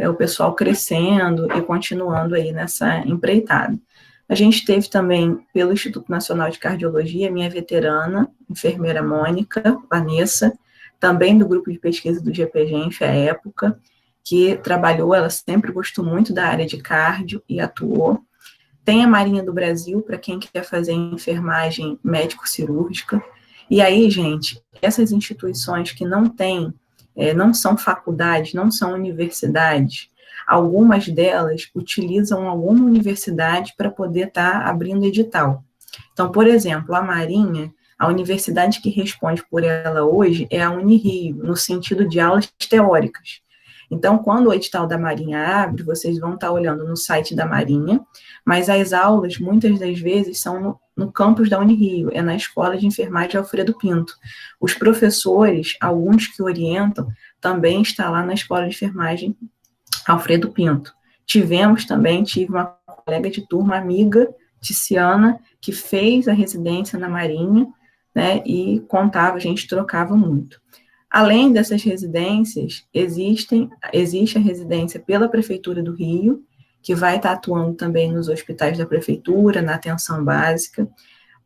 o pessoal crescendo e continuando aí nessa empreitada. A gente teve também, pelo Instituto Nacional de Cardiologia, minha veterana, enfermeira Mônica Vanessa, também do grupo de pesquisa do GPGenf, à época, que trabalhou, ela sempre gostou muito da área de cardio e atuou. Tem a Marinha do Brasil, para quem quer fazer enfermagem médico-cirúrgica. E aí, gente, essas instituições que não têm, não são faculdades, não são universidades, algumas delas utilizam alguma universidade para poder estar abrindo edital. Então, por exemplo, a Marinha, a universidade que responde por ela hoje é a Unirio, no sentido de aulas teóricas. Então, quando o edital da Marinha abre, vocês vão estar olhando no site da Marinha, mas as aulas, muitas das vezes, são no campus da Unirio, é na Escola de Enfermagem Alfredo Pinto. Os professores, alguns que orientam, também estão lá na Escola de Enfermagem Alfredo Pinto. Tive uma colega de turma, amiga, Ticiana, que fez a residência na Marinha, né, e contava, a gente trocava muito. Além dessas residências, existe a residência pela Prefeitura do Rio, que vai estar atuando também nos hospitais da Prefeitura, na atenção básica.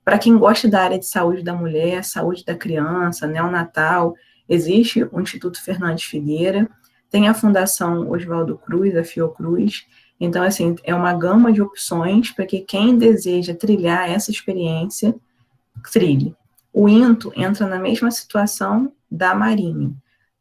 Para quem gosta da área de saúde da mulher, saúde da criança, neonatal, existe o Instituto Fernandes Figueira, tem a Fundação Oswaldo Cruz, a Fiocruz. Então, assim, é uma gama de opções para que quem deseja trilhar essa experiência, trilhe. O INTO entra na mesma situação da Marinha.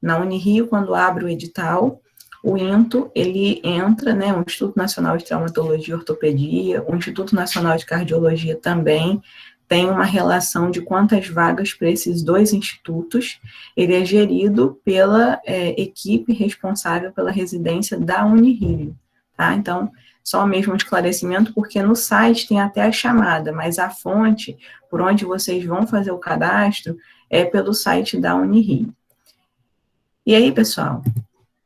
Na Unirio, quando abre o edital, o INTO, ele entra, né, o Instituto Nacional de Traumatologia e Ortopedia, o Instituto Nacional de Cardiologia também, tem uma relação de quantas vagas para esses dois institutos. Ele é gerido pela equipe responsável pela residência da Unirio, tá? Então, só mesmo um esclarecimento, porque no site tem até a chamada, mas a fonte por onde vocês vão fazer o cadastro é pelo site da Unirio. E aí, pessoal,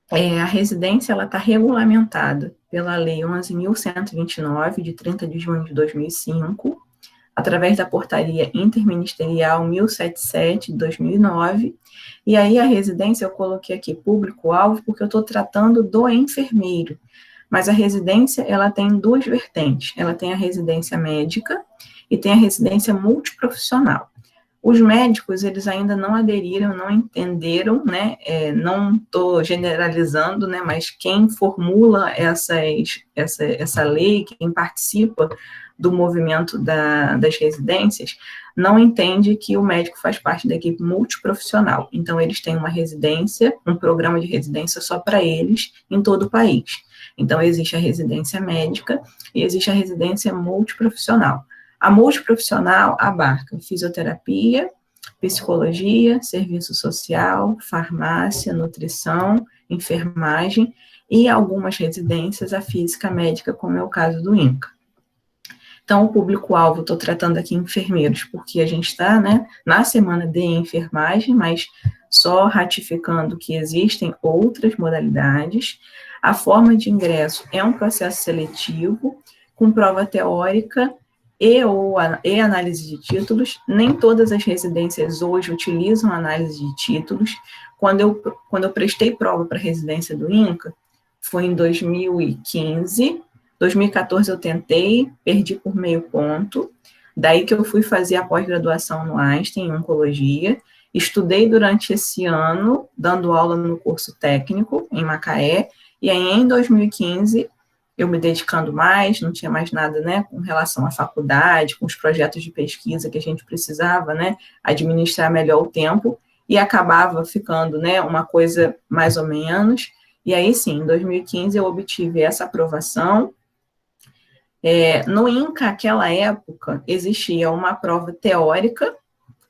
a residência está regulamentada pela Lei 11.129, de 30 de junho de 2005, através da Portaria Interministerial 1077, de 2009, e aí a residência eu coloquei aqui público-alvo, porque eu estou tratando do enfermeiro, mas a residência, ela tem duas vertentes, ela tem a residência médica e tem a residência multiprofissional. Os médicos, eles ainda não aderiram, não entenderam, né, não estou generalizando, né, mas quem formula essa lei, quem participa do movimento das residências, não entende que o médico faz parte da equipe multiprofissional. Então, eles têm uma residência, um programa de residência só para eles, em todo o país. Então, existe a residência médica e existe a residência multiprofissional. A multiprofissional abarca fisioterapia, psicologia, serviço social, farmácia, nutrição, enfermagem e algumas residências a física médica, como é o caso do INCA. Então, o público-alvo, estou tratando aqui enfermeiros, porque a gente está, né, na semana de enfermagem, mas só ratificando que existem outras modalidades. A forma de ingresso é um processo seletivo, com prova teórica e análise de títulos. Nem todas as residências hoje utilizam análise de títulos. Quando eu prestei prova para a residência do INCA, foi em 2015, 2014 eu tentei, perdi por meio ponto, daí que eu fui fazer a pós-graduação no Einstein, em oncologia, estudei durante esse ano, dando aula no curso técnico, em Macaé, e aí em 2015, eu me dedicando mais, não tinha mais nada, né, com relação à faculdade, com os projetos de pesquisa que a gente precisava, né, administrar melhor o tempo, e acabava ficando, né, uma coisa mais ou menos, e aí sim, em 2015 eu obtive essa aprovação. No INCA, naquela época, existia uma prova teórica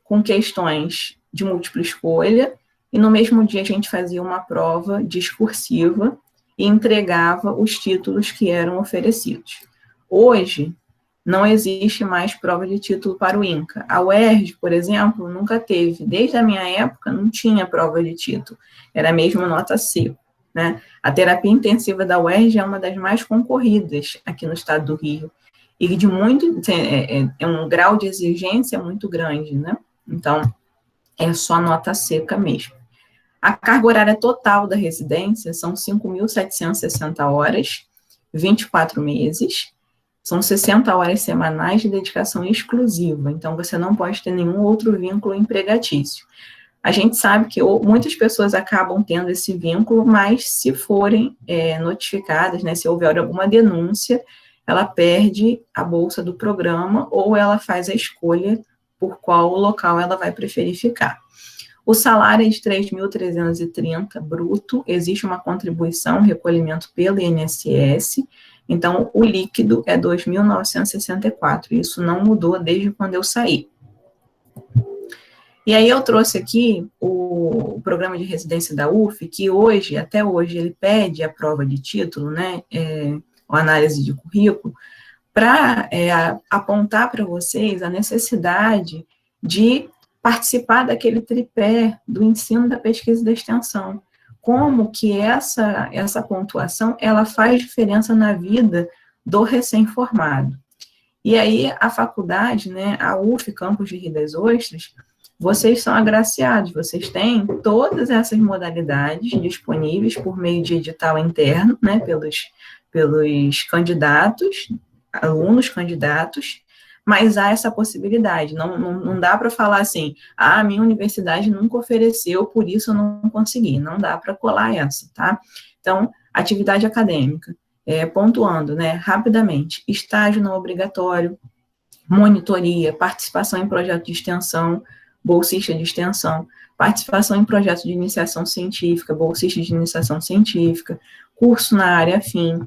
com questões de múltipla escolha, e no mesmo dia a gente fazia uma prova discursiva e entregava os títulos que eram oferecidos. Hoje, não existe mais prova de título para o INCA. A UERJ, por exemplo, nunca teve. Desde a minha época, não tinha prova de título. Era mesmo nota C. Né? A terapia intensiva da UERJ é uma das mais concorridas aqui no estado do Rio. E de muito, é um grau de exigência muito grande, né? Então, é só nota seca mesmo. A carga horária total da residência são 5.760 horas, 24 meses, são 60 horas semanais de dedicação exclusiva, então você não pode ter nenhum outro vínculo empregatício. A gente sabe que muitas pessoas acabam tendo esse vínculo, mas se forem notificadas, né, se houver alguma denúncia, ela perde a bolsa do programa ou ela faz a escolha por qual local ela vai preferir ficar. O salário é de 3.330 bruto, existe uma contribuição, recolhimento pelo INSS, então o líquido é 2.964, isso não mudou desde quando eu saí. E aí eu trouxe aqui o programa de residência da UF, que hoje, até hoje, ele pede a prova de título, né, a análise de currículo, para apontar para vocês a necessidade de participar daquele tripé do ensino, da pesquisa e da extensão. Como que essa pontuação, ela faz diferença na vida do recém-formado. E aí, a faculdade, né, a UF, Campus de Rio das Ostras, vocês são agraciados, vocês têm todas essas modalidades disponíveis por meio de edital interno, né, pelos candidatos, alunos candidatos, mas há essa possibilidade, não dá para falar assim, a minha universidade nunca ofereceu, por isso eu não consegui, não dá para colar essa, tá? Então, atividade acadêmica, pontuando, né, rapidamente, estágio não obrigatório, monitoria, participação em projeto de extensão, bolsista de extensão, participação em projeto de iniciação científica, bolsista de iniciação científica, curso na área afim.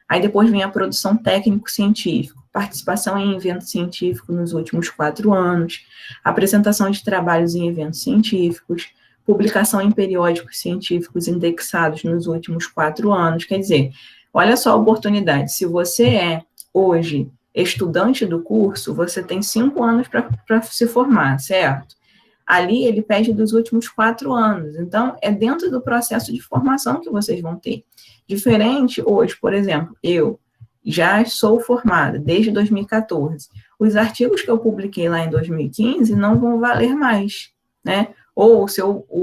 Aí depois vem a produção técnico-científico, participação em evento científico nos últimos 4 anos, apresentação de trabalhos em eventos científicos, publicação em periódicos científicos indexados nos últimos 4 anos. Quer dizer, olha só a oportunidade, se você é hoje estudante do curso, você tem 5 anos para se formar, certo? Ali ele pede dos últimos 4 anos, então é dentro do processo de formação que vocês vão ter. Diferente hoje, por exemplo, eu já sou formada desde 2014. Os artigos que eu publiquei lá em 2015 não vão valer mais, né? Ou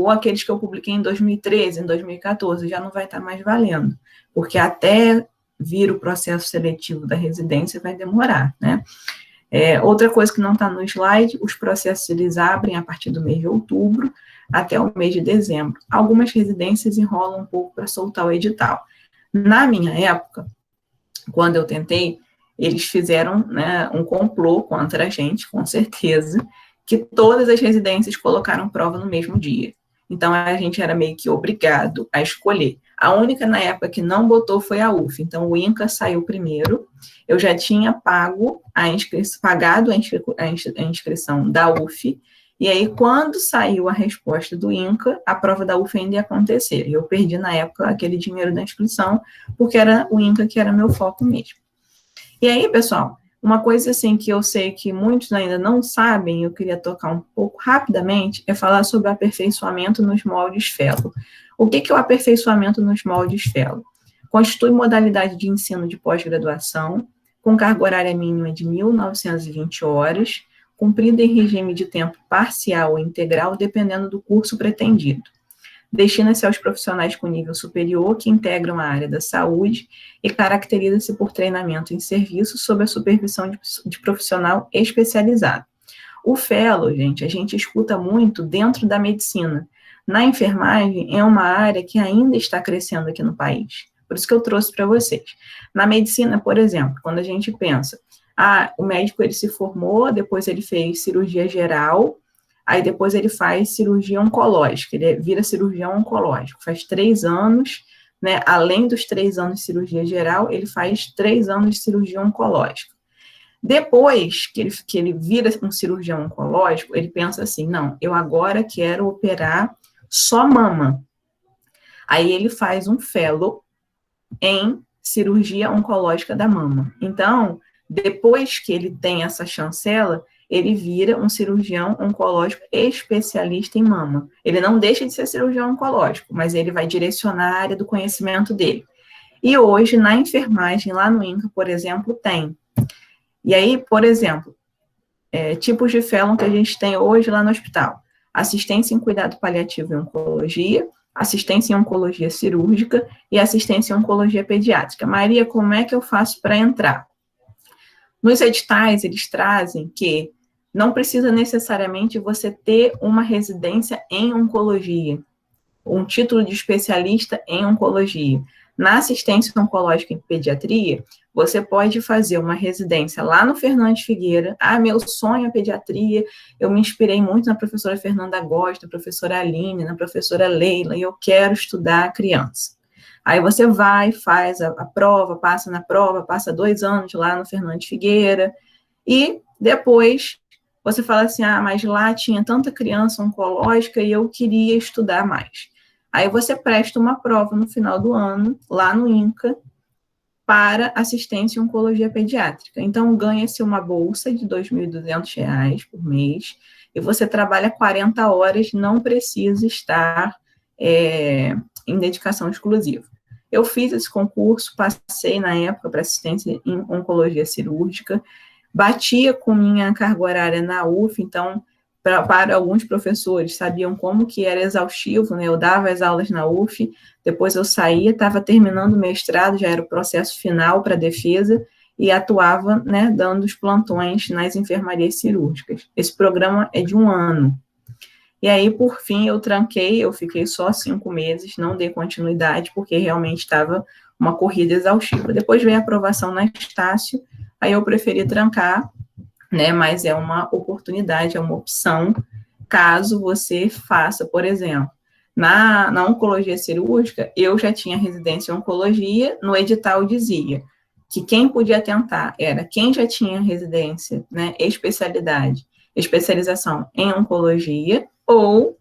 aqueles que eu publiquei em 2013, em 2014, já não vai estar mais valendo, porque até vir o processo seletivo da residência vai demorar, né? Outra coisa que não está no slide, os processos eles abrem a partir do mês de outubro até o mês de dezembro. Algumas residências enrolam um pouco para soltar o edital. Na minha época, quando eu tentei, eles fizeram, né, um complô contra a gente, com certeza, que todas as residências colocaram prova no mesmo dia. Então, a gente era meio que obrigado a escolher. A única, na época, que não botou foi a UF. Então, o INCA saiu primeiro. Eu já tinha pagado a inscrição da UF. E aí, quando saiu a resposta do INCA, a prova da UF ainda ia acontecer. Eu perdi, na época, aquele dinheiro da inscrição, porque era o INCA que era meu foco mesmo. E aí, pessoal, uma coisa assim que eu sei que muitos ainda não sabem, eu queria tocar um pouco rapidamente, é falar sobre aperfeiçoamento nos moldes Fellow. O que é o aperfeiçoamento nos moldes Fellow? Constitui modalidade de ensino de pós-graduação, com carga horária mínima de 1.920 horas, cumprida em regime de tempo parcial ou integral, dependendo do curso pretendido. Destina-se aos profissionais com nível superior que integram a área da saúde e caracteriza-se por treinamento em serviço sob a supervisão de profissional especializado. O fellow, gente, a gente escuta muito dentro da medicina. Na enfermagem, é uma área que ainda está crescendo aqui no país. Por isso que eu trouxe para vocês. Na medicina, por exemplo, quando a gente pensa, o médico ele se formou, depois ele fez cirurgia geral, aí depois ele faz cirurgia oncológica, ele vira cirurgião oncológico, faz 3 anos, né, além dos 3 anos de cirurgia geral, ele faz 3 anos de cirurgia oncológica. Depois que ele vira um cirurgião oncológico, ele pensa assim, não, eu agora quero operar só mama. Aí ele faz um fellow em cirurgia oncológica da mama. Então, depois que ele tem essa chancela, ele vira um cirurgião oncológico especialista em mama. Ele não deixa de ser cirurgião oncológico, mas ele vai direcionar a área do conhecimento dele. E hoje, na enfermagem, lá no INCA, por exemplo, tem. E aí, por exemplo, tipos de fellow que a gente tem hoje lá no hospital. Assistência em cuidado paliativo e oncologia, assistência em oncologia cirúrgica e assistência em oncologia pediátrica. Maria, como é que eu faço para entrar? Nos editais, eles trazem que não precisa necessariamente você ter uma residência em oncologia, um título de especialista em oncologia. Na assistência oncológica em pediatria, você pode fazer uma residência lá no Fernandes Figueira. Ah, meu sonho é pediatria, eu me inspirei muito na professora Fernanda Gosta, na professora Aline, na professora Leila, e eu quero estudar criança. Aí você vai, faz a prova, passa na prova, passa 2 anos lá no Fernandes Figueira, e depois você fala assim, ah, mas lá tinha tanta criança oncológica e eu queria estudar mais. Aí você presta uma prova no final do ano, lá no INCA, para assistência em oncologia pediátrica. Então, ganha-se uma bolsa de R$ 2.200 por mês, e você trabalha 40 horas, não precisa estar em dedicação exclusiva. Eu fiz esse concurso, passei na época para assistência em oncologia cirúrgica, batia com minha carga horária na UF, então, para alguns professores, sabiam como que era exaustivo, né? Eu dava as aulas na UF, depois eu saía, estava terminando o mestrado, já era o processo final para a defesa, e atuava, né, dando os plantões nas enfermarias cirúrgicas. Esse programa é de 1 ano. E aí, por fim, eu tranquei, eu fiquei só 5 meses, não dei continuidade, porque realmente estava uma corrida exaustiva. Depois veio a aprovação na Estácio, aí eu preferi trancar, né, mas é uma oportunidade, é uma opção, caso você faça, por exemplo, na oncologia cirúrgica, eu já tinha residência em oncologia, no edital dizia que quem podia tentar era quem já tinha residência, né, especialização em oncologia, ou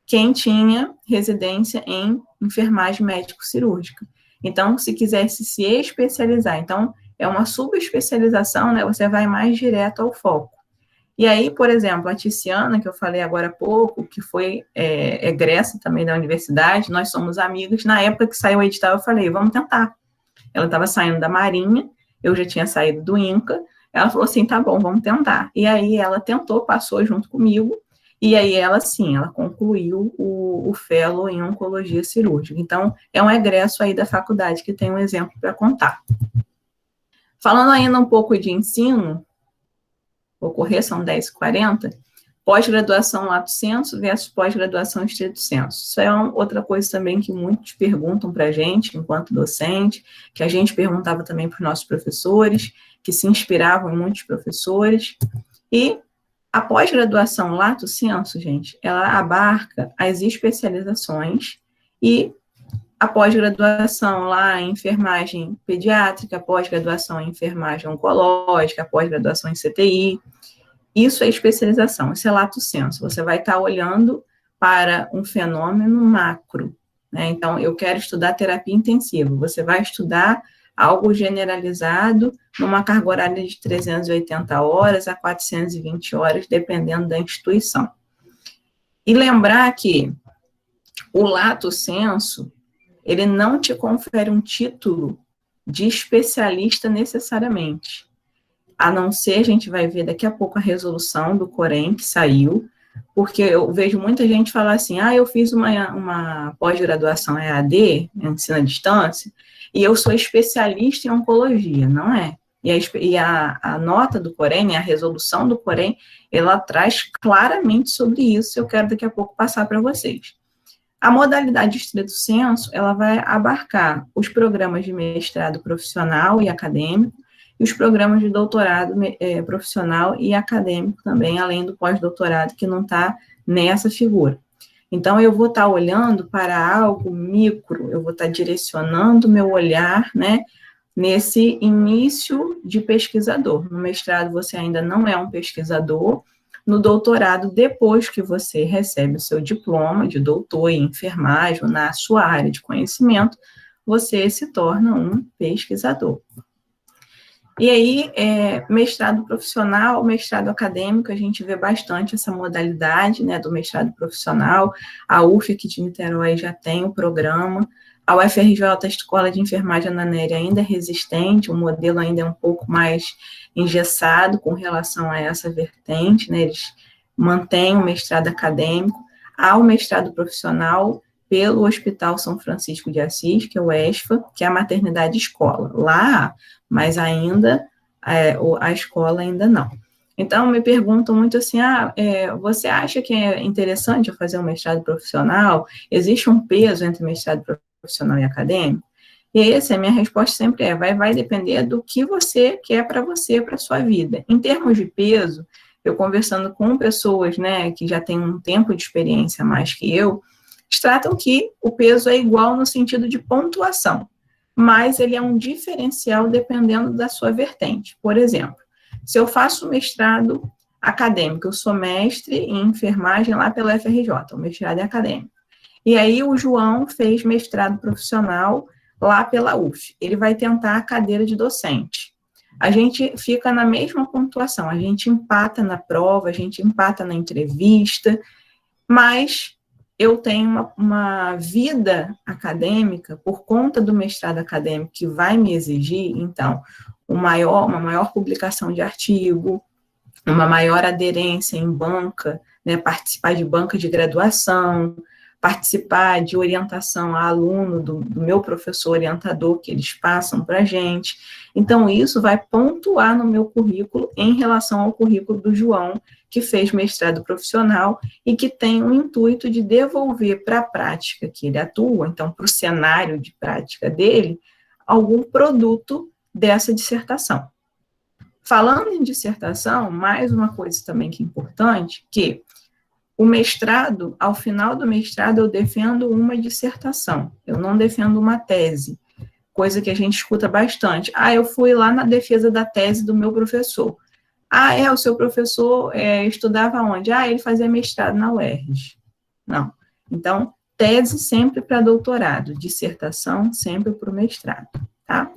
quem tinha residência em enfermagem médico-cirúrgica. Então, se quisesse se especializar, então, é uma subespecialização, né, você vai mais direto ao foco. E aí, por exemplo, a Tiziana, que eu falei agora há pouco, que foi egressa também da universidade, nós somos amigas, na época que saiu o edital, eu falei, vamos tentar. Ela estava saindo da Marinha, eu já tinha saído do INCA, ela falou assim, tá bom, vamos tentar. E aí ela tentou, passou junto comigo, e aí ela, sim, ela concluiu o fellow em oncologia cirúrgica. Então, é um egresso aí da faculdade que tem um exemplo para contar. Falando ainda um pouco de ensino, vou correr, são 10h40, pós-graduação lato sensu versus pós-graduação estrito sensu. Isso é outra coisa também que muitos perguntam para a gente, enquanto docente, que a gente perguntava também para os nossos professores, que se inspiravam em muitos professores, e a pós-graduação lato sensu, gente, ela abarca as especializações e a pós-graduação lá em enfermagem pediátrica, a pós-graduação em enfermagem oncológica, a pós-graduação em CTI. Isso é especialização, isso é lato sensu. Você vai estar olhando para um fenômeno macro, né? Então, eu quero estudar terapia intensiva. Você vai estudar algo generalizado numa carga horária de 380 horas a 420 horas, dependendo da instituição. E lembrar que o lato sensu, ele não te confere um título de especialista necessariamente. A não ser, a gente vai ver daqui a pouco a resolução do Corém que saiu, porque eu vejo muita gente falar assim, eu fiz uma pós-graduação EAD, ensino à distância, e eu sou especialista em oncologia. Não é. E a nota do Corém, a resolução do Corém, ela traz claramente sobre isso, eu quero daqui a pouco passar para vocês. A modalidade estrito sensu, ela vai abarcar os programas de mestrado profissional e acadêmico, e os programas de doutorado profissional e acadêmico também, além do pós-doutorado, que não está nessa figura. Então, eu vou estar olhando para algo micro, eu vou estar direcionando meu olhar, né, nesse início de pesquisador. No mestrado, você ainda não é um pesquisador. No doutorado, depois que você recebe o seu diploma de doutor em enfermagem, na sua área de conhecimento, você se torna um pesquisador. E aí, mestrado profissional, mestrado acadêmico, a gente vê bastante essa modalidade, né, do mestrado profissional. A UF aqui de Niterói já tem o programa. A UFRJ, a Escola de Enfermagem Ana Néria, ainda é resistente, o modelo ainda é um pouco mais engessado com relação a essa vertente, né, eles mantêm o mestrado acadêmico. Há o mestrado profissional, pelo Hospital São Francisco de Assis, que é o ESFA, que é a maternidade escola. Lá, mas ainda, a escola ainda não. Então, me perguntam muito assim, você acha que é interessante eu fazer um mestrado profissional? Existe um peso entre mestrado profissional e acadêmico? E essa, a minha resposta sempre vai depender do que você quer para você, para a sua vida. Em termos de peso, eu conversando com pessoas, né, que já têm um tempo de experiência a mais que eu, eles tratam que o peso é igual no sentido de pontuação, mas ele é um diferencial dependendo da sua vertente. Por exemplo, se eu faço mestrado acadêmico, eu sou mestre em enfermagem lá pela FRJ, o mestrado é acadêmico. E aí o João fez mestrado profissional lá pela UF. Ele vai tentar a cadeira de docente. A gente fica na mesma pontuação, a gente empata na prova, a gente empata na entrevista, mas eu tenho uma vida acadêmica por conta do mestrado acadêmico que vai me exigir, então, uma maior publicação de artigo, uma maior aderência em banca, né, participar de banca de graduação, participar de orientação a aluno do meu professor orientador, que eles passam para a gente. Então, isso vai pontuar no meu currículo em relação ao currículo do João, que fez mestrado profissional e que tem o intuito de devolver para a prática que ele atua, então, para o cenário de prática dele, algum produto dessa dissertação. Falando em dissertação, mais uma coisa também que é importante, que o mestrado, ao final do mestrado, eu defendo uma dissertação, eu não defendo uma tese, coisa que a gente escuta bastante. Eu fui lá na defesa da tese do meu professor. O seu professor estudava onde? Ele fazia mestrado na UERJ. Não. Então, tese sempre para doutorado, dissertação sempre para o mestrado, tá?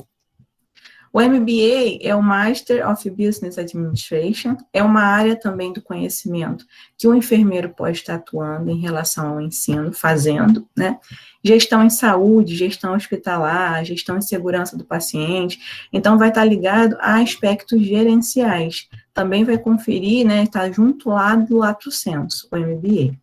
O MBA é o Master of Business Administration, é uma área também do conhecimento que o enfermeiro pode estar atuando em relação ao ensino, fazendo, né? Gestão em saúde, gestão hospitalar, gestão em segurança do paciente, então vai estar ligado a aspectos gerenciais. Também vai conferir, né, está junto lá do Lato Sensu, o MBA.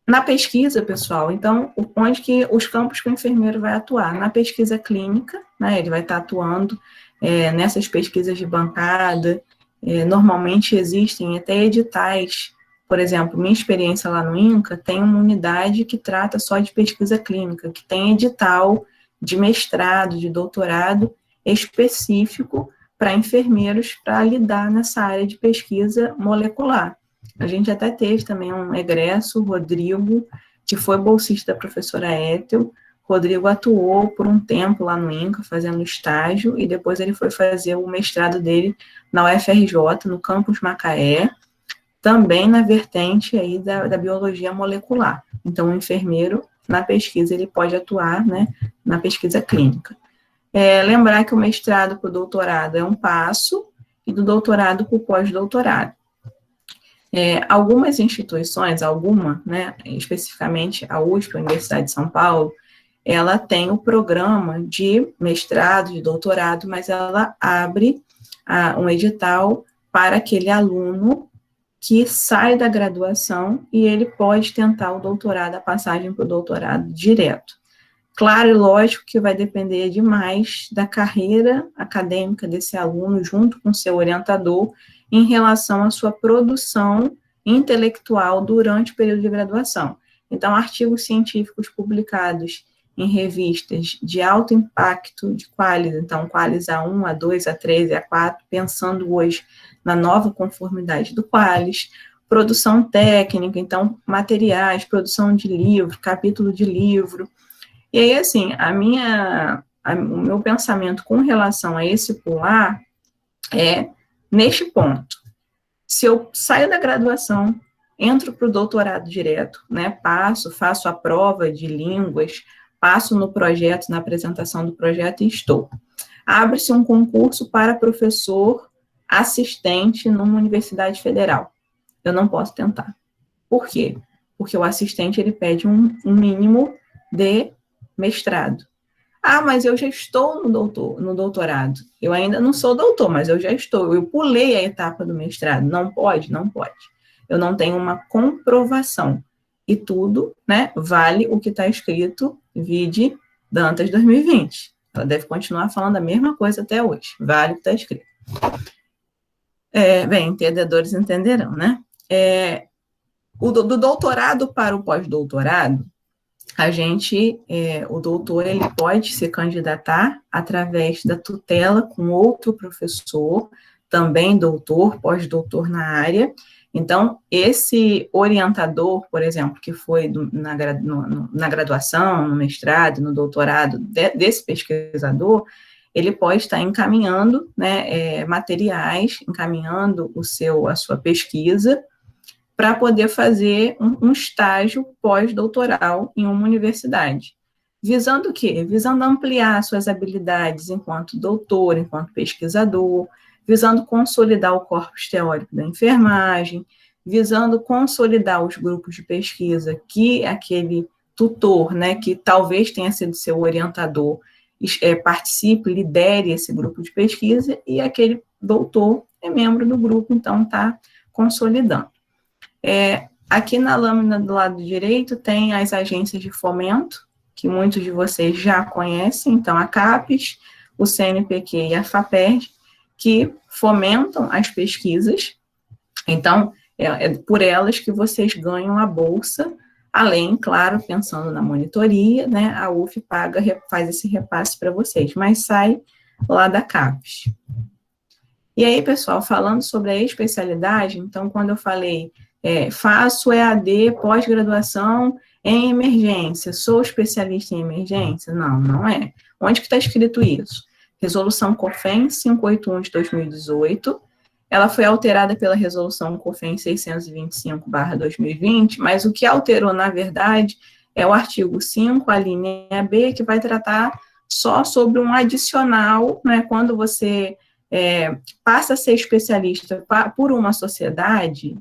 Na pesquisa, pessoal, então, onde que os campos que o enfermeiro vai atuar? Na pesquisa clínica, né, ele vai estar atuando nessas pesquisas de bancada, normalmente existem até editais, por exemplo, minha experiência lá no INCA, tem uma unidade que trata só de pesquisa clínica, que tem edital de mestrado, de doutorado específico para enfermeiros para lidar nessa área de pesquisa molecular. A gente até teve também um egresso, o Rodrigo, que foi bolsista da professora Ethel. Rodrigo atuou por um tempo lá no INCA, fazendo estágio, e depois ele foi fazer o mestrado dele na UFRJ, no campus Macaé, também na vertente aí da biologia molecular. Então, o enfermeiro, na pesquisa, ele pode atuar, né, na pesquisa clínica. Lembrar que o mestrado para o doutorado é um passo, e do doutorado para o pós-doutorado. Algumas instituições, né, especificamente a USP, a Universidade de São Paulo, ela tem o programa de mestrado, de doutorado, mas ela abre um edital para aquele aluno que sai da graduação e ele pode tentar o doutorado, a passagem para o doutorado direto. Claro e lógico que vai depender demais da carreira acadêmica desse aluno, junto com seu orientador, em relação à sua produção intelectual durante o período de graduação. Então, artigos científicos publicados em revistas de alto impacto de Qualis, então Qualis A1, A2, A3 e A4, pensando hoje na nova conformidade do Qualis, produção técnica, então materiais, produção de livro, capítulo de livro. E aí, assim, o meu pensamento com relação a esse pular é neste ponto. Se eu saio da graduação, entro para o doutorado direto, né, faço a prova de línguas, passo no projeto, na apresentação do projeto e estou. Abre-se um concurso para professor assistente numa universidade federal. Eu não posso tentar. Por quê? Porque o assistente, ele pede um mínimo de mestrado. Mas eu já estou no doutorado. Eu ainda não sou doutor, mas eu já estou. Eu pulei a etapa do mestrado. Não pode? Não pode. Eu não tenho uma comprovação. e tudo, né, vale o que está escrito, vide Dantas 2020. Ela deve continuar falando a mesma coisa até hoje, vale o que está escrito. Bem, entendedores entenderão, né? Do doutorado para o pós-doutorado, o doutor, ele pode se candidatar através da tutela com outro professor, também doutor, pós-doutor na área. Então, esse orientador, por exemplo, que foi na graduação, no mestrado, no doutorado desse pesquisador, ele pode estar encaminhando, né, materiais, encaminhando a sua pesquisa, para poder fazer um estágio pós-doutoral em uma universidade. Visando o quê? Visando ampliar suas habilidades enquanto doutor, enquanto pesquisador, visando consolidar o corpus teórico da enfermagem, visando consolidar os grupos de pesquisa que aquele tutor, né, que talvez tenha sido seu orientador, participe, lidere esse grupo de pesquisa, e aquele doutor é membro do grupo, então está consolidando. Aqui na lâmina do lado direito tem as agências de fomento, que muitos de vocês já conhecem, então a CAPES, o CNPq e a FAPERJ, que fomentam as pesquisas. Então, é por elas que vocês ganham a bolsa, além, claro, pensando na monitoria, né, a UF faz esse repasse para vocês, mas sai lá da CAPES. E aí, pessoal, falando sobre a especialidade, então, quando eu falei faço EAD pós-graduação em emergência, sou especialista em emergência? Não, não é. Onde que está escrito isso? Resolução COFEN 581 de 2018, ela foi alterada pela Resolução COFEN 625/2020, mas o que alterou, na verdade, é o artigo 5, a linha B, que vai tratar só sobre um adicional, né, quando você passa a ser especialista por uma sociedade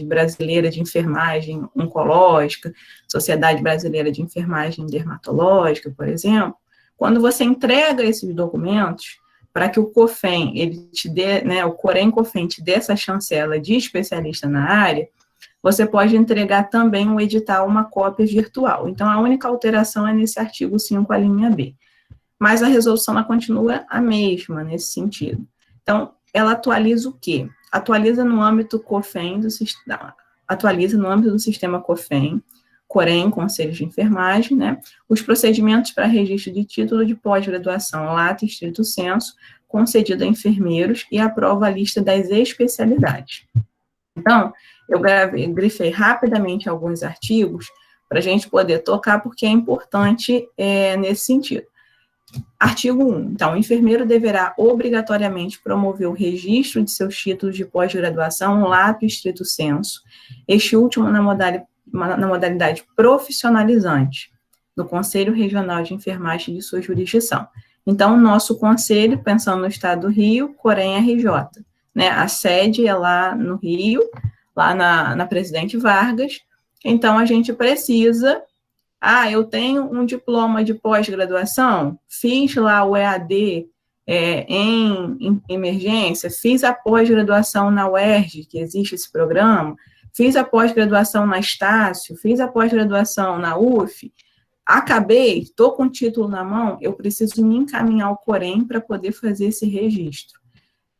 brasileira de enfermagem oncológica, Sociedade Brasileira de Enfermagem Dermatológica, por exemplo, quando você entrega esses documentos para que o COFEN, ele te dê, né, o Corém-COFEN te dê essa chancela de especialista na área, você pode entregar também um edital, uma cópia virtual. Então, a única alteração é nesse artigo 5, a linha B. Mas a resolução ela continua a mesma nesse sentido. Então, ela atualiza o quê? Atualiza no âmbito COFEN, atualiza no âmbito do sistema COFEN, Corém, Conselhos de Enfermagem, né, os procedimentos para registro de título de pós-graduação, lato estrito sensu, concedido a enfermeiros, e aprova a lista das especialidades. Então, eu grifei rapidamente alguns artigos para a gente poder tocar, porque é importante nesse sentido. Artigo 1. Então, o enfermeiro deverá obrigatoriamente promover o registro de seus títulos de pós-graduação, lato estrito sensu, este último na modalidade profissionalizante, do Conselho Regional de Enfermagem de sua jurisdição. Então, o nosso conselho, pensando no estado do Rio, Corém-RJ, né, a sede é lá no Rio, lá na Presidente Vargas, então a gente precisa... eu tenho um diploma de pós-graduação, fiz lá o EAD em emergência, fiz a pós-graduação na UERJ, que existe esse programa, fiz a pós-graduação na Estácio, fiz a pós-graduação na UF, acabei, estou com o título na mão, eu preciso me encaminhar ao Corém para poder fazer esse registro.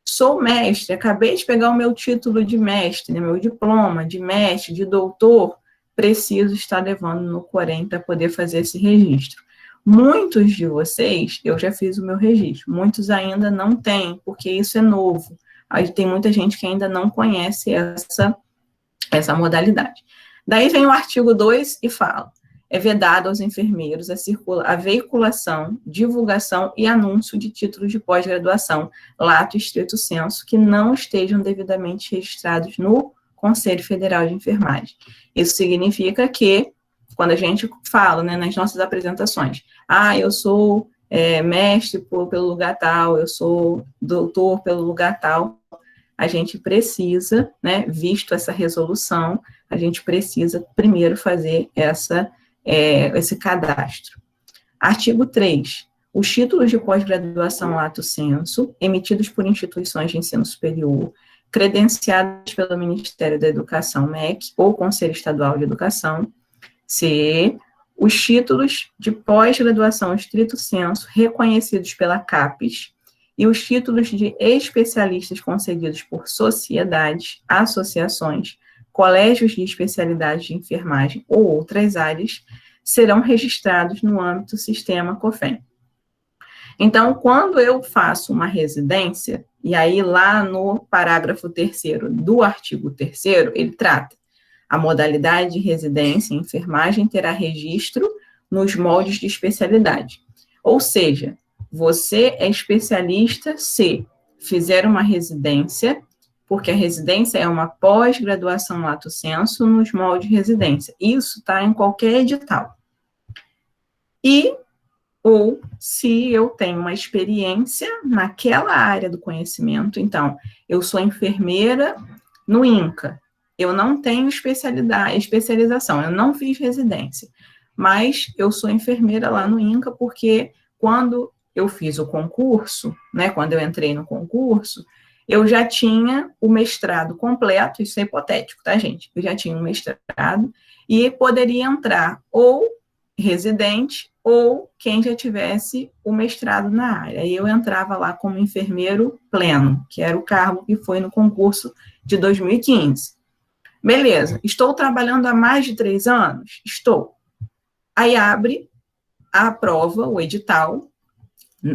Sou mestre, acabei de pegar o meu título de mestre, né, meu diploma de mestre, de doutor, preciso estar levando no Corém para poder fazer esse registro. Muitos de vocês, eu já fiz o meu registro, muitos ainda não têm, porque isso é novo. Aí tem muita gente que ainda não conhece essa modalidade. Daí vem o artigo 2 e fala: é vedado aos enfermeiros a veiculação, divulgação e anúncio de títulos de pós-graduação, lato estrito sensu, que não estejam devidamente registrados no Conselho Federal de Enfermagem. Isso significa que, quando a gente fala, né, nas nossas apresentações, eu sou mestre pelo lugar tal, eu sou doutor pelo lugar tal, a gente precisa, né, visto essa resolução, a gente precisa primeiro fazer esse cadastro. Artigo 3. Os títulos de pós-graduação lato sensu, emitidos por instituições de ensino superior, credenciadas pelo Ministério da Educação, MEC, ou Conselho Estadual de Educação. C, os títulos de pós-graduação estrito sensu reconhecidos pela CAPES e os títulos de especialistas concedidos por sociedades, associações, colégios de especialidade de enfermagem ou outras áreas serão registrados no âmbito sistema COFEM. Então, quando eu faço uma residência, e aí lá no parágrafo 3º do artigo 3º, ele trata a modalidade de residência em enfermagem terá registro nos moldes de especialidade. Ou seja, você é especialista se fizer uma residência, porque a residência é uma pós-graduação lato sensu nos moldes de residência. Isso está em qualquer edital. Ou se eu tenho uma experiência naquela área do conhecimento, então, eu sou enfermeira no INCA, eu não tenho especialização, eu não fiz residência, mas eu sou enfermeira lá no INCA porque quando eu fiz o concurso, né, quando eu entrei no concurso, eu já tinha o mestrado completo, isso é hipotético, tá, gente? Eu já tinha um mestrado e poderia entrar ou residente ou quem já tivesse o mestrado na área. E eu entrava lá como enfermeiro pleno, que era o cargo que foi no concurso de 2015. Beleza, estou trabalhando há mais de 3 anos? Estou. Aí abre a prova, o edital,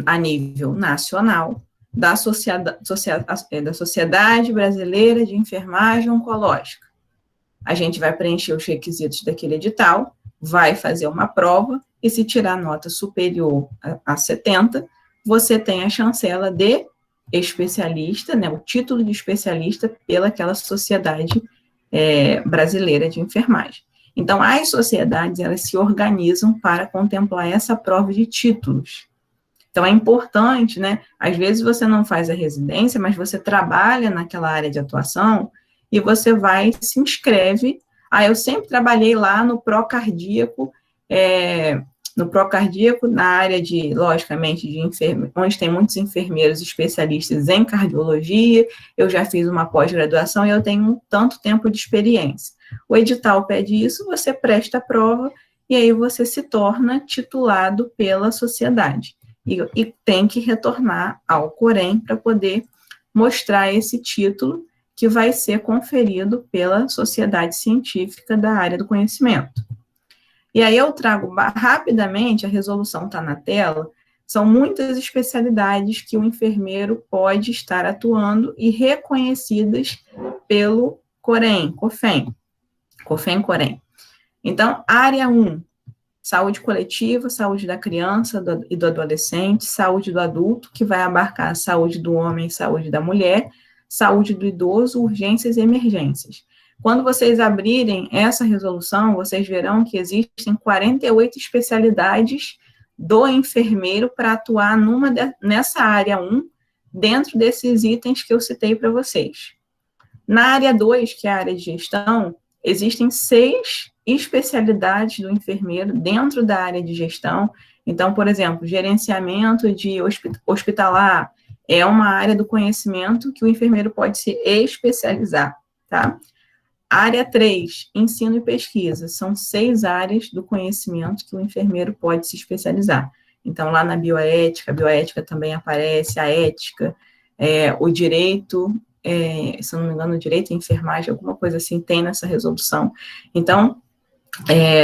a nível nacional, da Sociedade Brasileira de Enfermagem Oncológica. A gente vai preencher os requisitos daquele edital, vai fazer uma prova, e se tirar nota superior a 70, você tem a chancela de especialista, né, o título de especialista pelaquela Sociedade Brasileira de Enfermagem. Então, as sociedades, elas se organizam para contemplar essa prova de títulos. Então, é importante, né, às vezes você não faz a residência, mas você trabalha naquela área de atuação, e você vai, se inscreve. Eu sempre trabalhei lá no pró-cardíaco, na área de, logicamente, de enfermeiro, onde tem muitos enfermeiros especialistas em cardiologia, eu já fiz uma pós-graduação e eu tenho tanto tempo de experiência. O edital pede isso, você presta a prova e aí você se torna titulado pela sociedade. E tem que retornar ao Corém para poder mostrar esse título que vai ser conferido pela sociedade científica da área do conhecimento. E aí eu trago rapidamente, a resolução está na tela, são muitas especialidades que o enfermeiro pode estar atuando e reconhecidas pelo COFEM. Então, área 1, saúde coletiva, saúde da criança e do adolescente, saúde do adulto, que vai abarcar a saúde do homem e saúde da mulher, saúde do idoso, urgências e emergências. Quando vocês abrirem essa resolução, vocês verão que existem 48 especialidades do enfermeiro para atuar nessa área 1, dentro desses itens que eu citei para vocês. Na área 2, que é a área de gestão, existem 6 especialidades do enfermeiro dentro da área de gestão. Então, por exemplo, gerenciamento de hospitalar é uma área do conhecimento que o enfermeiro pode se especializar, tá? Área 3, ensino e pesquisa, são 6 áreas do conhecimento que o enfermeiro pode se especializar. Então, lá na bioética, a bioética também aparece, a ética, o direito, se eu não me engano, o direito à enfermagem, alguma coisa assim, tem nessa resolução. Então,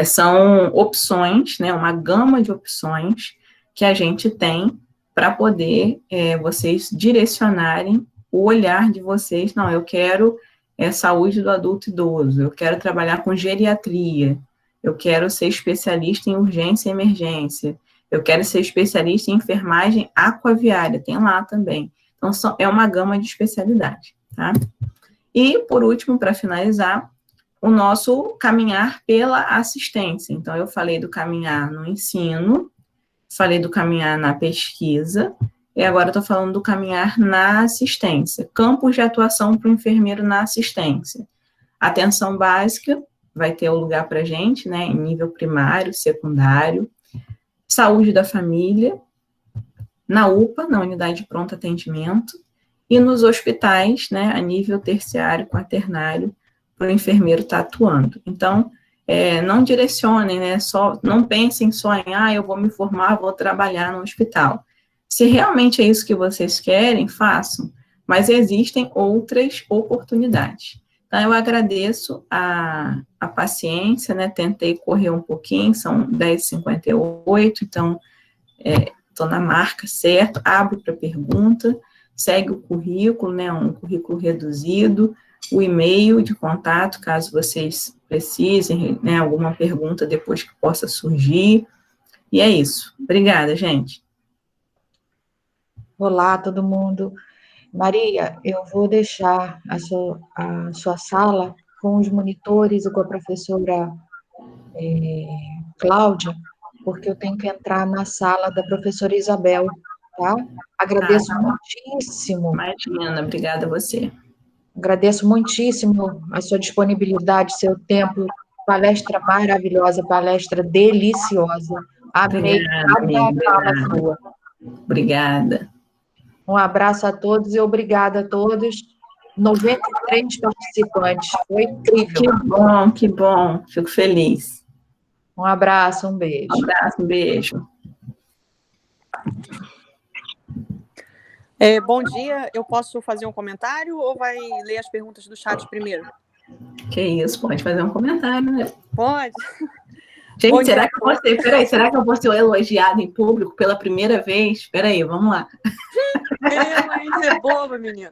são opções, né, uma gama de opções que a gente tem para poder vocês direcionarem o olhar de vocês. Não, eu quero saúde do adulto idoso, eu quero trabalhar com geriatria, eu quero ser especialista em urgência e emergência, eu quero ser especialista em enfermagem aquaviária, tem lá também. Então, é uma gama de especialidade, tá? E, por último, para finalizar, o nosso caminhar pela assistência. Então, eu falei do caminhar no ensino, falei do caminhar na pesquisa, e agora estou falando do caminhar na assistência. Campos de atuação para o enfermeiro na assistência. Atenção básica, vai ter o lugar para a gente, né, em nível primário, secundário. Saúde da família, na UPA, na unidade de pronto atendimento, e nos hospitais, né, a nível terciário, quaternário, para o enfermeiro estar atuando. Então, não direcionem, né, não pensem só em, eu vou me formar, vou trabalhar no hospital. Se realmente é isso que vocês querem, façam, mas existem outras oportunidades. Então, eu agradeço a paciência, né, tentei correr um pouquinho, são 10h58, então, estou na marca, certo? Abro para pergunta, segue o currículo, né, um currículo reduzido, o e-mail de contato, caso vocês precisem, né, alguma pergunta depois que possa surgir. E é isso. Obrigada, gente. Olá, todo mundo. Maria, eu vou deixar a sua sala com os monitores e com a professora Cláudia, porque eu tenho que entrar na sala da professora Isabel, tá? Agradeço muitíssimo. Imagina, obrigada a você. Agradeço muitíssimo a sua disponibilidade, seu tempo. Palestra maravilhosa, palestra deliciosa. Amei cada fala sua. Obrigada. Um abraço a todos e obrigada a todos. 93 participantes. Foi incrível. Que bom. Fico feliz. Um abraço, um beijo. Um abraço, um beijo. Bom dia, eu posso fazer um comentário ou vai ler as perguntas do chat primeiro? Que isso, pode fazer um comentário, né? Pode. Gente, será que eu vou ser elogiada em público pela primeira vez? Peraí, vamos lá. Mas é boba, menina.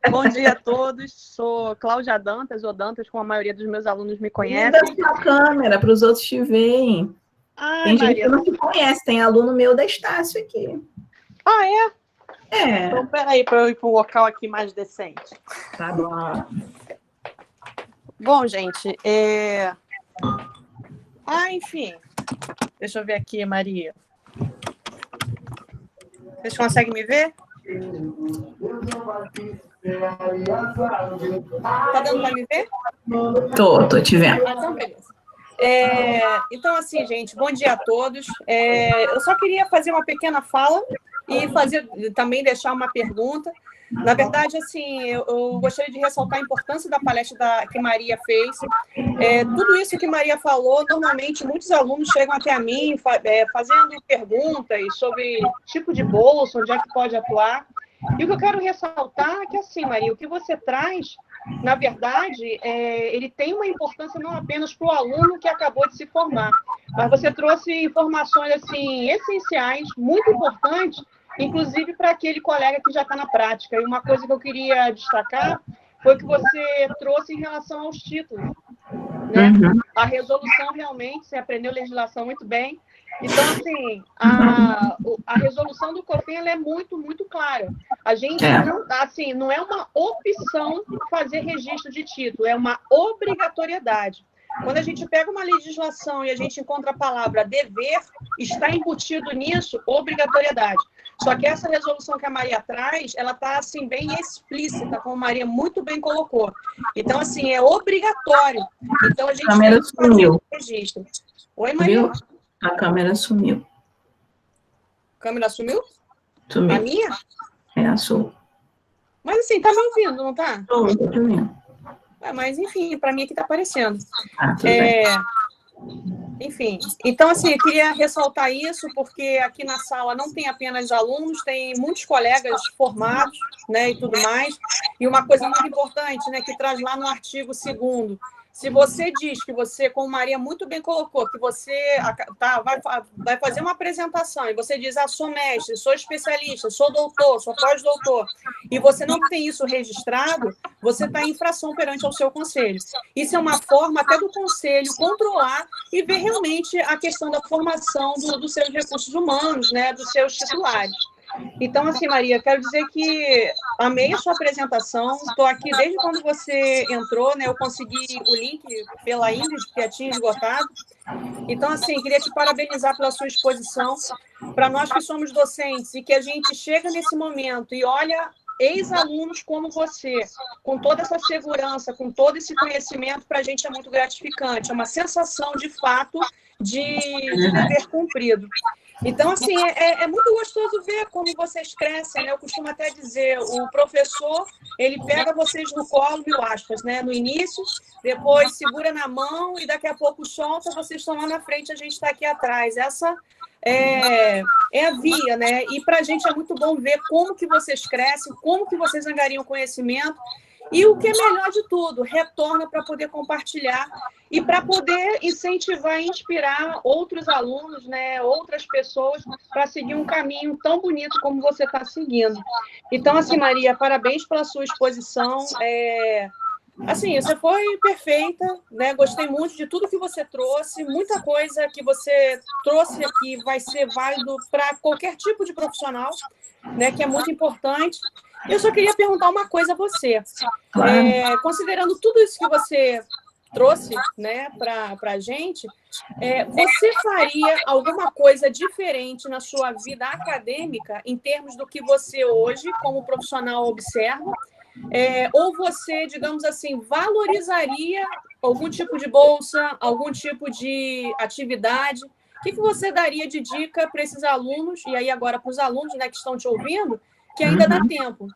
Bom dia a todos, sou Cláudia Dantas, ou Dantas, como a maioria dos meus alunos me conhecem. Liga a sua câmera para os outros te verem. Tem gente que não te conhece, tem aluno meu da Estácio aqui. Ah, é? É. Então, peraí, para eu ir para um local aqui mais decente. Tá bom. Bom, gente, enfim. Deixa eu ver aqui, Maria. Vocês conseguem me ver? Tá dando para me ver? Tô te vendo. Então, beleza. Então, assim, gente, bom dia a todos. Eu só queria fazer uma pequena fala e também deixar uma pergunta. Na verdade, assim, eu gostaria de ressaltar a importância da palestra que Maria fez. Tudo isso que Maria falou, normalmente muitos alunos chegam até a mim fazendo perguntas sobre tipo de bolsa, onde é que pode atuar. E o que eu quero ressaltar é que, assim, Maria, o que você traz, na verdade, ele tem uma importância não apenas para o aluno que acabou de se formar, mas você trouxe informações, assim, essenciais, muito importantes, inclusive para aquele colega que já está na prática. E uma coisa que eu queria destacar foi o que você trouxe em relação aos títulos, né? Uhum. A resolução, realmente, você aprendeu legislação muito bem. Então, assim, a resolução do COFIN ela é muito, muito clara. A gente não é uma opção fazer registro de título, é uma obrigatoriedade. Quando a gente pega uma legislação e a gente encontra a palavra dever, está embutido nisso obrigatoriedade. Só que essa resolução que a Maria traz, ela está, assim, bem explícita, como a Maria muito bem colocou. Então, assim, é obrigatório. Então, a gente tem que fazer o registro. Oi, Maria? Viu? A câmera sumiu. A câmera sumiu? Sumiu. A minha? É a sua. Mas, assim, tá me ouvindo, não tá? Tô te ouvindo. Mas, enfim, para mim aqui tá aparecendo. Tudo bem. Enfim, então, assim, eu queria ressaltar isso, porque aqui na sala não tem apenas alunos, tem muitos colegas formados, né, e tudo mais. E uma coisa muito importante, né, que traz lá no artigo 2º, se você diz que você, como Maria muito bem colocou, que você vai fazer uma apresentação e você diz, sou mestre, sou especialista, sou doutor, sou pós-doutor, e você não tem isso registrado, você está em infração perante ao seu conselho. Isso é uma forma até do conselho controlar e ver realmente a questão da formação dos seus recursos humanos, né, dos seus titulares. Então, assim, Maria, quero dizer que amei a sua apresentação, estou aqui desde quando você entrou, né? Eu consegui o link pela Ingrid, que já tinha esgotado. Então, assim, queria te parabenizar pela sua exposição. Para nós que somos docentes e que a gente chega nesse momento e olha ex-alunos como você, com toda essa segurança, com todo esse conhecimento, para a gente é muito gratificante. É uma sensação, de fato, de dever cumprido. Então, assim, é muito gostoso ver como vocês crescem, né? Eu costumo até dizer, o professor, ele pega vocês no colo, mil aspas, né? No início, depois segura na mão e daqui a pouco solta, vocês estão lá na frente, a gente está aqui atrás. Essa é a via, né? E para a gente é muito bom ver como que vocês crescem, como que vocês angariam conhecimento e o que é melhor de tudo, retorna para poder compartilhar e para poder incentivar e inspirar outros alunos, né, outras pessoas para seguir um caminho tão bonito como você está seguindo. Então, assim, Maria, parabéns pela sua exposição. Assim, você foi perfeita, né? Gostei muito de tudo que você trouxe, muita coisa que você trouxe aqui vai ser válido para qualquer tipo de profissional, né? Que é muito importante. Eu só queria perguntar uma coisa a você. Claro. Considerando tudo isso que você trouxe, né, para a gente, você faria alguma coisa diferente na sua vida acadêmica em termos do que você hoje, como profissional, observa? Ou você, digamos assim, valorizaria algum tipo de bolsa, algum tipo de atividade? O que você daria de dica para esses alunos, e aí agora para os alunos, né, que estão te ouvindo, que ainda dá tempo?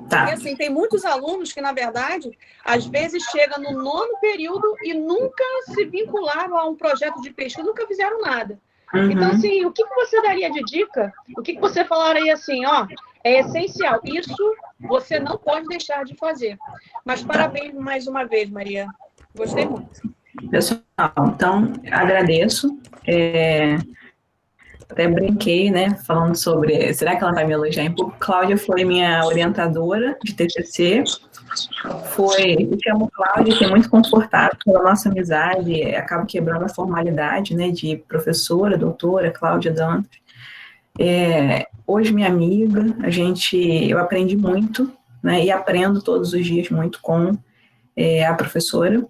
Porque, assim, tem muitos alunos que, na verdade, às vezes chegam no 9º período e nunca se vincularam a um projeto de pesquisa, nunca fizeram nada. Então, assim, o que você daria de dica? O que você falaria assim, ó, é essencial, isso você não pode deixar de fazer. Mas parabéns mais uma vez, Maria. Gostei muito. Pessoal, então, agradeço. Até brinquei, né, falando sobre, será que ela vai me elogiar em pouco? Cláudia foi minha orientadora de TCC, eu chamo Cláudia, que é muito confortável pela nossa amizade, acabo quebrando a formalidade, né, de professora, doutora, Cláudia Dantas. Hoje minha amiga, eu aprendi muito, né, e aprendo todos os dias muito com a professora.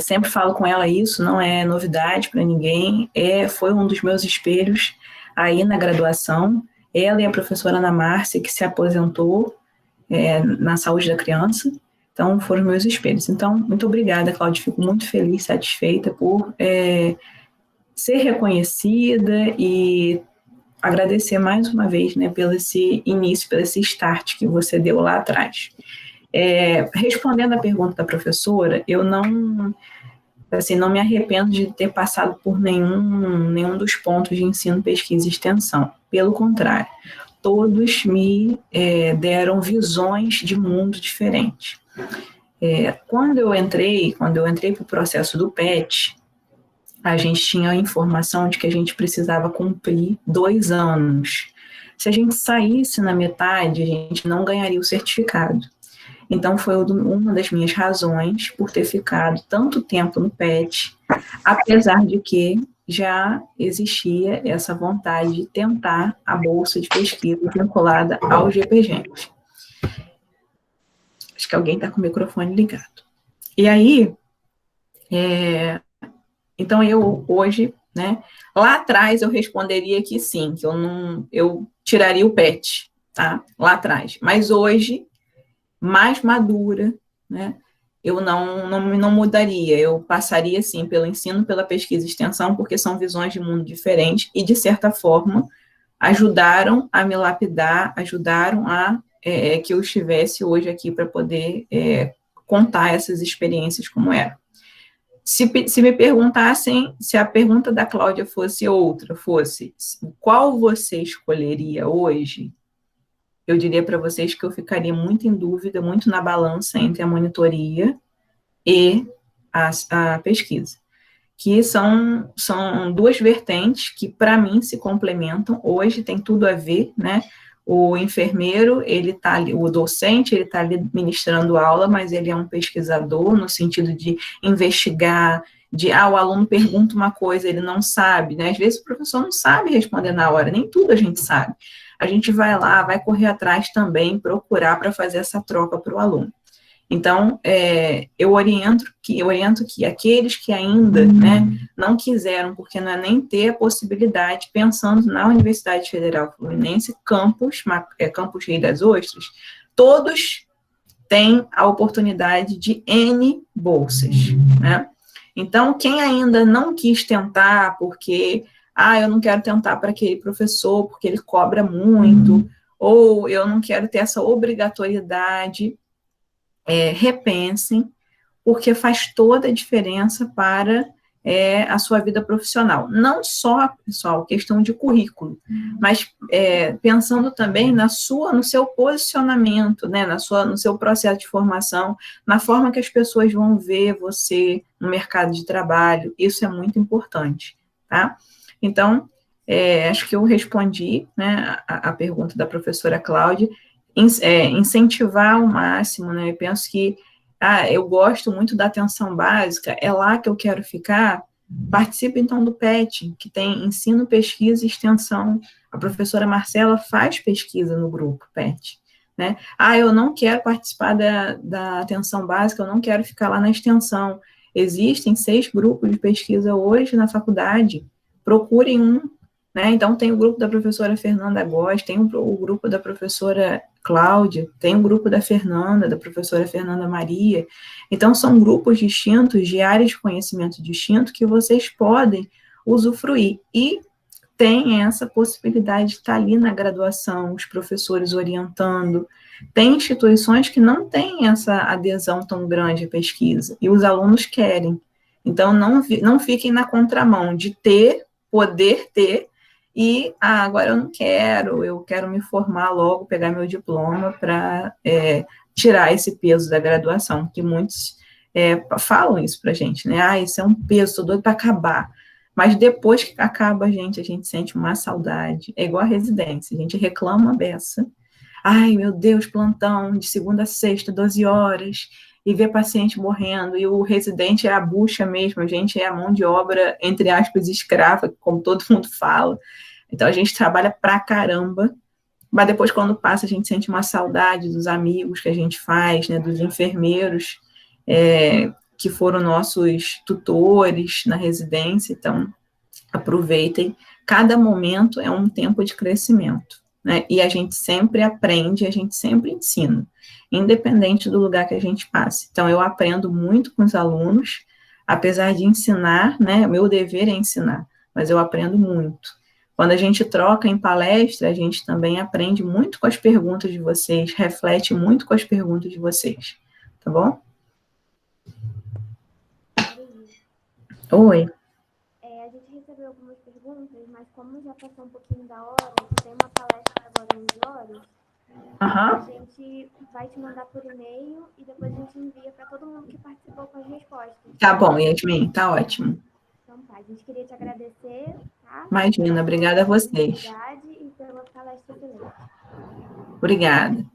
Sempre falo com ela isso, não é novidade para ninguém, foi um dos meus espelhos aí na graduação, ela e a professora Ana Márcia, que se aposentou na saúde da criança, então foram meus espelhos. Então, muito obrigada, Cláudia, fico muito feliz, satisfeita por ser reconhecida e agradecer mais uma vez, né, pelo esse início, pelo esse start que você deu lá atrás. Respondendo a pergunta da professora, eu não me arrependo de ter passado por nenhum dos pontos de ensino, pesquisa e extensão. Pelo contrário, todos me deram visões de mundo diferentes. Quando eu entrei para o processo do PET, a gente tinha a informação de que a gente precisava cumprir 2 anos. Se a gente saísse na metade, a gente não ganharia o certificado. Então, foi uma das minhas razões por ter ficado tanto tempo no PET, apesar de que já existia essa vontade de tentar a bolsa de pesquisa vinculada ao GPGENT. Acho que alguém está com o microfone ligado. E aí, então eu hoje, né, lá atrás eu responderia que sim, que eu tiraria o PET, tá? Lá atrás. Mas hoje, mais madura, né? Eu não mudaria, eu passaria, sim, pelo ensino, pela pesquisa e extensão, porque são visões de mundo diferentes e, de certa forma, ajudaram a me lapidar, ajudaram a que eu estivesse hoje aqui para poder contar essas experiências como era. Se me perguntassem, se a pergunta da Cláudia fosse outra, fosse qual você escolheria hoje, eu diria para vocês que eu ficaria muito em dúvida, muito na balança entre a monitoria e a pesquisa, que são 2 vertentes que, para mim, se complementam. Hoje tem tudo a ver, né? O enfermeiro, ele está ali, o docente, ele está ali ministrando aula, mas ele é um pesquisador no sentido de investigar, o aluno pergunta uma coisa, ele não sabe, né? Às vezes o professor não sabe responder na hora, nem tudo a gente sabe. A gente vai lá, vai correr atrás também, procurar para fazer essa troca para o aluno. Então, eu oriento que aqueles que ainda, né, não quiseram, porque não é nem ter a possibilidade, pensando na Universidade Federal Fluminense, Campus Rio das Ostras, todos têm a oportunidade de N bolsas, né? Então, quem ainda não quis tentar, porque eu não quero tentar para aquele professor porque ele cobra muito, ou eu não quero ter essa obrigatoriedade. Repensem, porque faz toda a diferença para a sua vida profissional. Não só, pessoal, questão de currículo, mas pensando também no seu posicionamento, né, no seu processo de formação, na forma que as pessoas vão ver você no mercado de trabalho. Isso é muito importante, tá? Então, acho que eu respondi, né, a pergunta da professora Cláudia. Incentivar ao máximo, né? Eu penso que eu gosto muito da atenção básica, é lá que eu quero ficar. Participe, então, do PET, que tem ensino, pesquisa e extensão. A professora Marcela faz pesquisa no grupo PET, né? Eu não quero participar da atenção básica, eu não quero ficar lá na extensão. Existem 6 grupos de pesquisa hoje na faculdade, procurem um, né? Então, tem o grupo da professora Fernanda Góes, tem o grupo da professora Cláudia, tem o grupo da Fernanda, da professora Fernanda Maria. Então, são grupos distintos, de áreas de conhecimento distinto, que vocês podem usufruir. E tem essa possibilidade de estar ali na graduação, os professores orientando. Tem instituições que não têm essa adesão tão grande à pesquisa, e os alunos querem. Então, não fiquem na contramão de poder ter, e agora eu quero me formar logo, pegar meu diploma para tirar esse peso da graduação, que muitos falam isso para a gente, né? Isso é um peso, estou doido para acabar. Mas depois que acaba, a gente sente uma saudade. É igual a residência, a gente reclama a beça. Meu Deus, plantão de segunda a sexta, 12 horas, e ver paciente morrendo, e o residente é a bucha mesmo, a gente é a mão de obra, entre aspas, escrava, como todo mundo fala. Então, a gente trabalha pra caramba, mas depois, quando passa, a gente sente uma saudade dos amigos que a gente faz, né, dos enfermeiros que foram nossos tutores na residência. Então, aproveitem. Cada momento é um tempo de crescimento, né? E a gente sempre aprende, a gente sempre ensina, independente do lugar que a gente passe. Então, eu aprendo muito com os alunos, apesar de ensinar, né? Meu dever é ensinar, mas eu aprendo muito. Quando a gente troca em palestra, a gente também aprende muito com as perguntas de vocês, reflete muito com as perguntas de vocês, tá bom? Oi. A gente recebeu algumas perguntas, mas como já passou um pouquinho da hora, tem uma palestra agora 11 horas, a gente vai te mandar por e-mail e depois a gente envia para todo mundo que participou com as respostas. Tá bom, Yasmin, tá ótimo. Então tá, a gente queria te agradecer, tá? Imagina, obrigada a vocês. E pela palestra excelente. Obrigada.